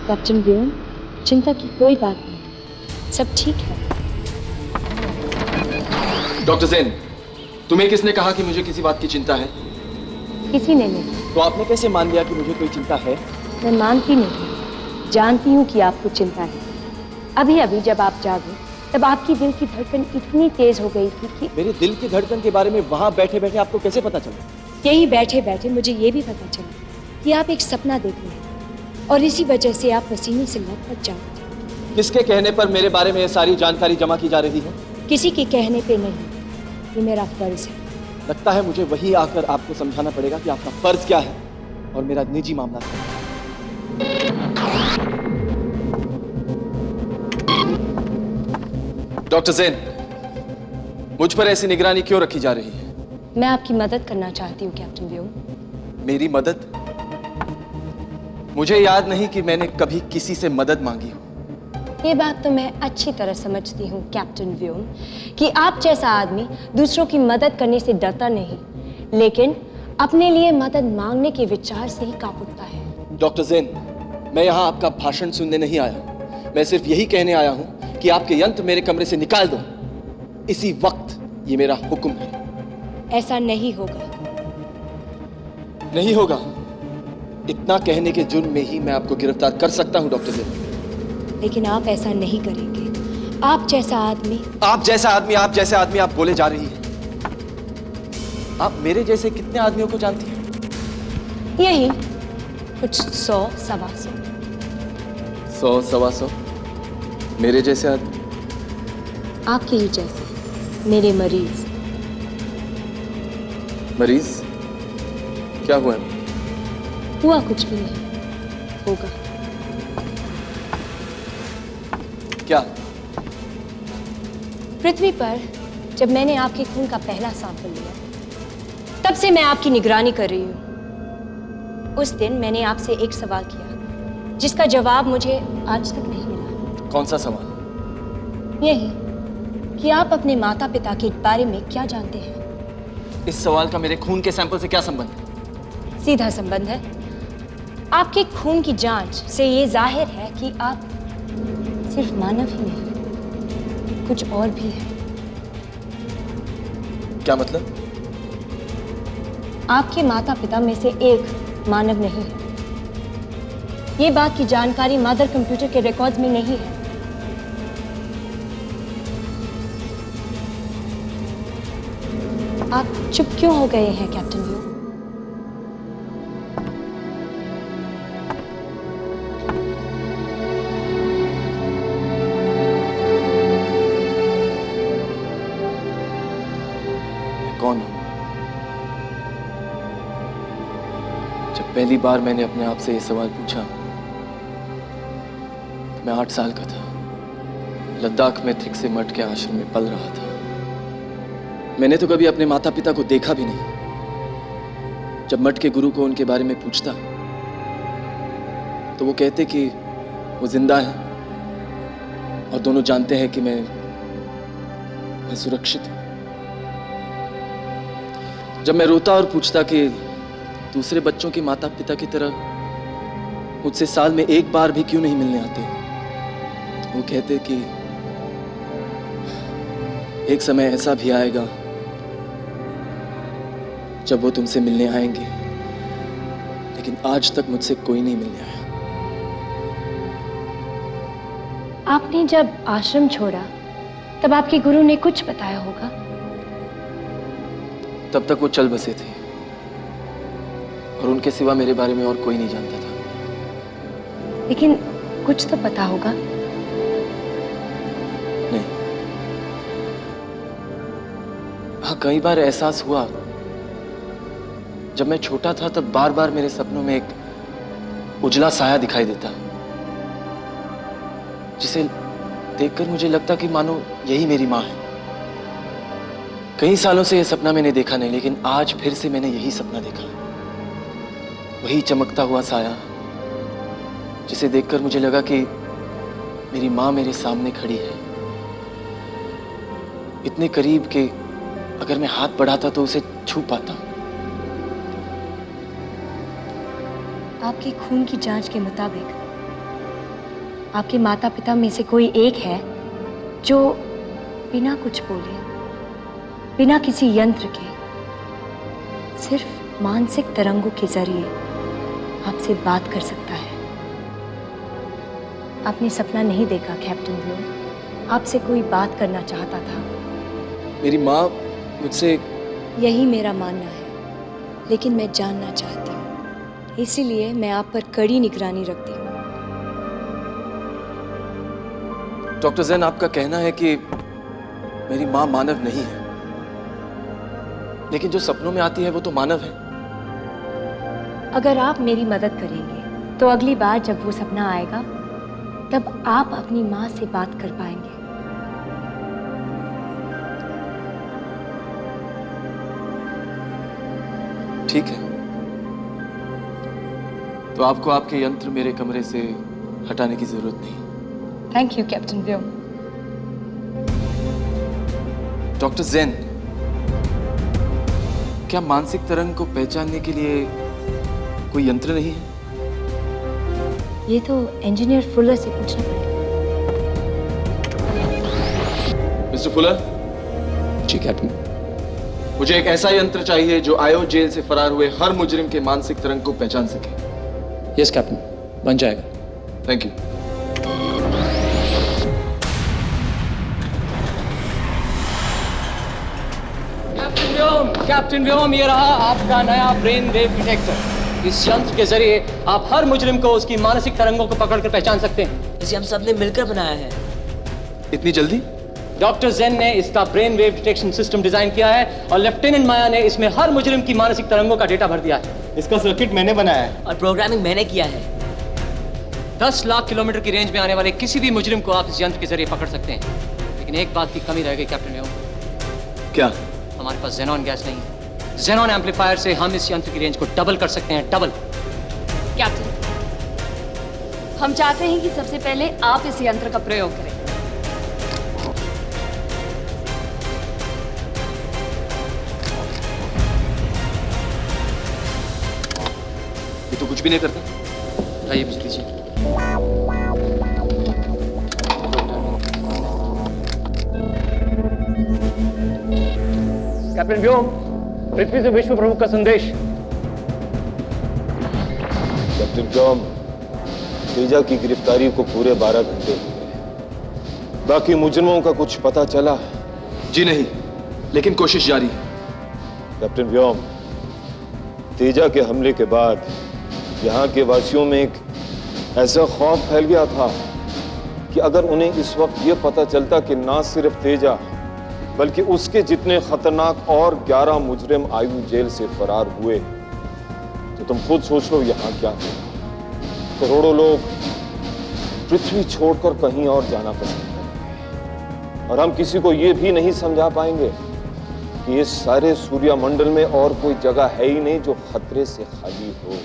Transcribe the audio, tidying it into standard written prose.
Captain व्योम, चिंता की कोई बात नहीं, सब ठीक है। डॉक्टर ज़ेन, तुम्हें किसने कहा कि मुझे किसी बात की चिंता है? किसी ने नहीं। तो आपने कैसे मान लिया कि मुझे कोई चिंता है? मैं मानती नहीं, जानती हूँ कि आपको चिंता है। अभी अभी जब आप जागे तब आपकी दिल की धड़कन इतनी तेज हो गई थी कि मेरे दिल की धड़कन के बारे में वहां बैठे बैठे आपको कैसे पता चला? यही बैठे बैठे मुझे ये भी पता चला कि आप एक सपना देख रहे हैं और इसी वजह से आप पसीने से लथपथ जाते थे। किसके कहने पर मेरे बारे में ये सारी जानकारी जमा की जा रही है? किसी के कहने पे नहीं, ये मेरा फर्ज है। लगता है मुझे वही आकर आपको समझाना पड़ेगा कि आपका फर्ज क्या है और मेरा निजी मामला क्या है। डॉक्टर ज़ेन, मुझ पर ऐसी निगरानी क्यों रखी जा रही है? मैं आपकी मदद करना चाहती हूँ कैप्टन व्योम। मेरी मदद? मुझे याद नहीं कि मैंने कभी किसी से मदद मांगी हो। ये बात तो मैं अच्छी तरह समझती हूँ कैप्टन व्योम कि आप जैसा आदमी दूसरों की मदद करने से डरता नहीं, लेकिन अपने लिए मदद मांगने के विचार से ही कांप उठता है। डॉक्टर ज़ेन, मैं यहाँ आपका भाषण सुनने नहीं आया। मैं सिर्फ यही कहने आया हूँ कि आपके यंत्र मेरे कमरे से निकाल दो। इसी वक्त ये मेरा हुक्म है। ऐसा नहीं होगा। नहीं होगा? इतना कहने के जुर्म में ही मैं आपको गिरफ्तार कर सकता हूं डॉक्टर ज़ेन। लेकिन आप ऐसा नहीं करेंगे। आप जैसा आदमी आप बोले जा रही है। आप मेरे जैसे कितने आदमियों को जानती हैं? यही कुछ 100 सवा 100। 100 सवा 100 मेरे जैसे आदमी? आपके ही जैसे मेरे मरीज। मरीज? क्या हुआ? हुआ कुछ भी नहीं, होगा। क्या? पृथ्वी पर जब मैंने आपके खून का पहला सैंपल लिया, तब से मैं आपकी निगरानी कर रही हूँ। उस दिन मैंने आपसे एक सवाल किया जिसका जवाब मुझे आज तक नहीं मिला। कौन सा सवाल? यही कि आप अपने माता पिता के बारे में क्या जानते हैं। इस सवाल का मेरे खून के सैंपल से क्या संबंध है? सीधा संबंध है। आपके खून की जांच से ये जाहिर है कि आप सिर्फ मानव ही नहीं, कुछ और भी है। क्या मतलब? आपके माता पिता में से एक मानव नहीं है। ये बात की जानकारी मदर कंप्यूटर के रिकॉर्ड्स में नहीं है। आप चुप क्यों हो गए हैं कैप्टन व्योम? कौन हूं? जब पहली बार मैंने अपने आप से यह सवाल पूछा, मैं 8 साल का था। लद्दाख में थिक से मठ के आश्रम में पल रहा था। मैंने तो कभी अपने माता पिता को देखा भी नहीं। जब मठ के गुरु को उनके बारे में पूछता तो वो कहते कि वो जिंदा है और दोनों जानते हैं कि मैं सुरक्षित हूं। जब मैं रोता और पूछता कि दूसरे बच्चों के माता पिता की तरह मुझसे साल में एक बार भी क्यों नहीं मिलने आते, वो कहते कि एक समय ऐसा भी आएगा जब वो तुमसे मिलने आएंगे, लेकिन आज तक मुझसे कोई नहीं मिलने आया। आपने जब आश्रम छोड़ा तब आपके गुरु ने कुछ बताया होगा। तब तक वो चल बसे थे और उनके सिवा मेरे बारे में और कोई नहीं जानता था। लेकिन कुछ तो पता होगा। नहीं, हाँ, कई बार एहसास हुआ। जब मैं छोटा था तब बार बार मेरे सपनों में एक उजला साया दिखाई देता, जिसे देखकर मुझे लगता कि मानो यही मेरी माँ है। कई सालों से यह सपना मैंने देखा नहीं, लेकिन आज फिर से मैंने यही सपना देखा। वही चमकता हुआ साया, जिसे देखकर मुझे लगा कि मेरी माँ मेरे सामने खड़ी है, इतने करीब कि अगर मैं हाथ बढ़ाता तो उसे छू पाता। आपके खून की जांच के मुताबिक आपके माता पिता में से कोई एक है जो बिना कुछ बोले, बिना किसी यंत्र के, सिर्फ मानसिक तरंगों के जरिए आपसे बात कर सकता है। आपने सपना नहीं देखा कैप्टन व्योम, आपसे कोई बात करना चाहता था। मेरी माँ मुझसे यही मेरा मानना है, लेकिन मैं जानना चाहती हूँ, इसीलिए मैं आप पर कड़ी निगरानी रखती हूँ। डॉक्टर जैन, आपका कहना है कि मेरी माँ मानव नहीं है, लेकिन जो सपनों में आती है वो तो मानव है। अगर आप मेरी मदद करेंगे तो अगली बार जब वो सपना आएगा तब आप अपनी माँ से बात कर पाएंगे। ठीक है, तो आपको आपके यंत्र मेरे कमरे से हटाने की जरूरत नहीं। Thank you captain Vyom. Doctor Jain, क्या मानसिक तरंग को पहचानने के लिए कोई यंत्र नहीं है? ये तो इंजीनियर फुलर से पूछना पड़ेगा। Mister Fuller. जी कैप्टन। मुझे एक ऐसा यंत्र चाहिए जो आयो जेल से फरार हुए हर मुजरिम के मानसिक तरंग को पहचान सके। यस कैप्टन, बन जाएगा। Thank you. कैप्टन व्योम, ये रहा आपका नया ब्रेन वेव डिटेक्टर। इस यंत्र के जरिए आप हर मुजरिम को उसकी मानसिक तरंगों को पकड़कर पहचान सकते हैं। इसे हम सबने मिलकर बनाया है। इतनी जल्दी? डॉक्टर जैन ने इसका brain wave detection system design किया है और लेफ्टिनेंट माया ने इसमें हर मुजरिम की मानसिक तरंगों का डेटा भर दिया है। इसका सर्किट मैंने बनाया है और प्रोग्रामिंग मैंने किया है। 10 लाख किलोमीटर की रेंज में आने वाले किसी भी मुजरिम को आप इस यंत्र के जरिए पकड़ सकते हैं। लेकिन एक बात की कमी रह गई कैप्टन व्योम। क्या? हमारे पास जेनॉन गैस नहीं है। जेनॉन एम्पलीफायर से हम इस यंत्र की रेंज को डबल कर सकते हैं, डबल। कैप्टन, हम चाहते हैं कि सबसे पहले आप इस यंत्र का प्रयोग करें। ये तो कुछ भी नहीं करता। आइए बिजली जी। कैप्टन व्योम, पृथ्वी से विश्व प्रमुख का संदेश। कैप्टन व्योम, तेजा की गिरफ्तारी को पूरे 12 घंटे हो गए। बाकी मुजरिमों का कुछ पता चला? जी नहीं, लेकिन कोशिश जारी है। कैप्टन व्योम, तेजा के हमले के बाद यहाँ के वासियों में एक ऐसा खौफ फैल गया था कि अगर उन्हें इस वक्त ये पता चलता कि ना सिर्फ तेजा बल्कि उसके जितने खतरनाक और 11 मुजरिम आयु जेल से फरार हुए, तो तुम खुद सोच लो यहाँ क्या होगा। करोड़ों लोग पृथ्वी छोड़कर कहीं और जाना पसंद करेंगे और हम किसी को ये भी नहीं समझा पाएंगे कि इस सारे सूर्यमंडल में और कोई जगह है ही नहीं जो खतरे से खाली हो।